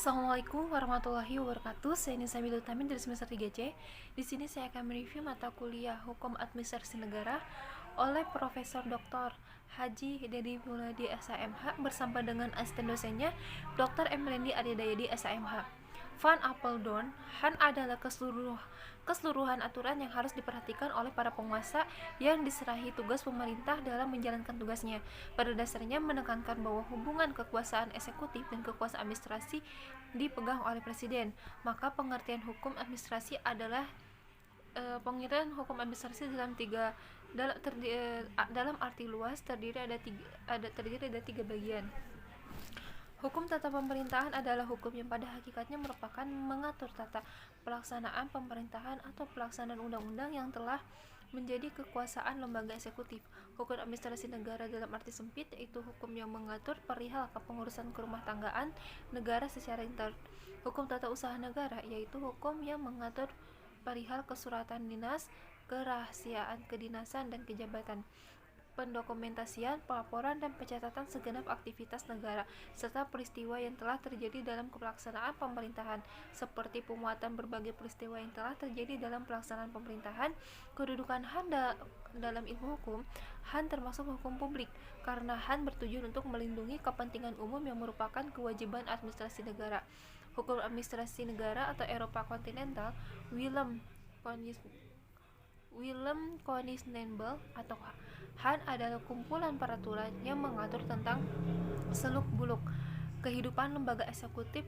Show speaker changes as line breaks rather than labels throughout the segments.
Assalamualaikum warahmatullahi wabarakatuh. Saya Nisa Utamin dari semester 3C. Di sini saya akan mereview mata kuliah Hukum Administrasi Negara oleh Profesor Dr. Haji Dedi Muladi SHMH bersama dengan asisten dosennya Dr. Emrendi Aryadayadi SHMH. Van Apeldoorn, Han adalah keseluruhan aturan yang harus diperhatikan oleh para penguasa yang diserahi tugas pemerintah dalam menjalankan tugasnya. Pada dasarnya menekankan bahwa hubungan kekuasaan eksekutif dan kekuasaan administrasi dipegang oleh presiden. Maka pengertian hukum administrasi adalah pengertian hukum administrasi dalam arti luas terdiri ada tiga bagian. Hukum tata pemerintahan adalah hukum yang pada hakikatnya merupakan mengatur tata pelaksanaan pemerintahan atau pelaksanaan undang-undang yang telah menjadi kekuasaan lembaga eksekutif. Hukum administrasi negara dalam arti sempit yaitu hukum yang mengatur perihal kepengurusan kerumah tanggaan negara secara intern. Hukum tata usaha negara yaitu hukum yang mengatur perihal kesuratan dinas, kerahasiaan kedinasan dan kejabatan, pendokumentasian, pelaporan, dan pencatatan segenap aktivitas negara, serta peristiwa yang telah terjadi dalam pelaksanaan pemerintahan, seperti pemuatan berbagai peristiwa yang telah terjadi dalam pelaksanaan pemerintahan. Kedudukan Han dalam ilmu hukum, Han termasuk hukum publik, karena Han bertujuan untuk melindungi kepentingan umum yang merupakan kewajiban administrasi negara. Hukum administrasi negara atau Eropa kontinental, Willem Koningsnebel atau Han adalah kumpulan peraturan yang mengatur tentang seluk-beluk kehidupan lembaga eksekutif.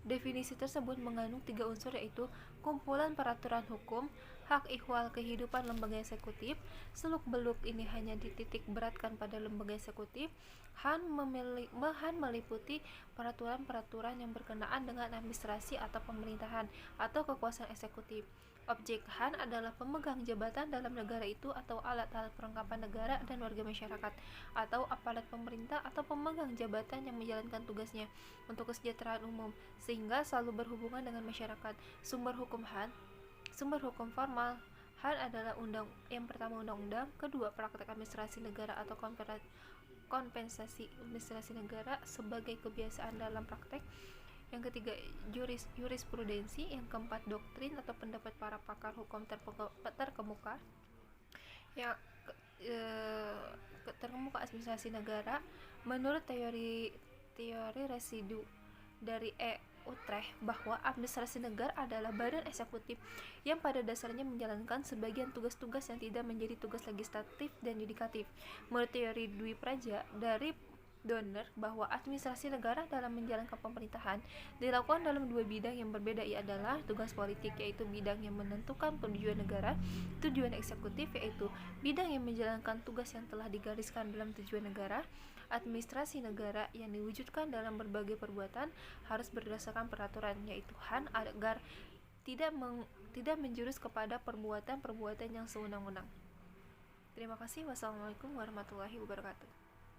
Definisi tersebut mengandung 3 unsur yaitu kumpulan peraturan hukum, hak ihwal kehidupan lembaga eksekutif. Seluk-beluk ini hanya dititik beratkan pada lembaga eksekutif. Han meliputi peraturan-peraturan yang berkenaan dengan administrasi atau pemerintahan atau kekuasaan eksekutif. Objek Han adalah pemegang jabatan dalam negara itu atau alat-alat perlengkapan negara dan warga masyarakat, atau aparat pemerintah atau pemegang jabatan yang menjalankan tugasnya untuk kesejahteraan umum, sehingga selalu berhubungan dengan masyarakat. Sumber hukum formal Han adalah yang pertama undang-undang, kedua praktek administrasi negara atau kompensasi administrasi negara sebagai kebiasaan dalam praktek, yang ketiga jurisprudensi, yang keempat doktrin atau pendapat para pakar hukum terkemuka terkemuka administrasi negara. Menurut teori residu dari Utrecht bahwa administrasi negara adalah badan eksekutif yang pada dasarnya menjalankan sebagian tugas-tugas yang tidak menjadi tugas legislatif dan yudikatif. Menurut teori Dwi Praja dari Donner bahwa administrasi negara dalam menjalankan pemerintahan dilakukan dalam 2 bidang yang berbeda, adalah tugas politik yaitu bidang yang menentukan tujuan negara, tujuan eksekutif yaitu bidang yang menjalankan tugas yang telah digariskan dalam tujuan negara. Administrasi negara yang diwujudkan dalam berbagai perbuatan harus berdasarkan peraturan yaitu Han agar tidak menjurus kepada perbuatan yang sewenang-wenang. Terima kasih. Wassalamualaikum warahmatullahi wabarakatuh.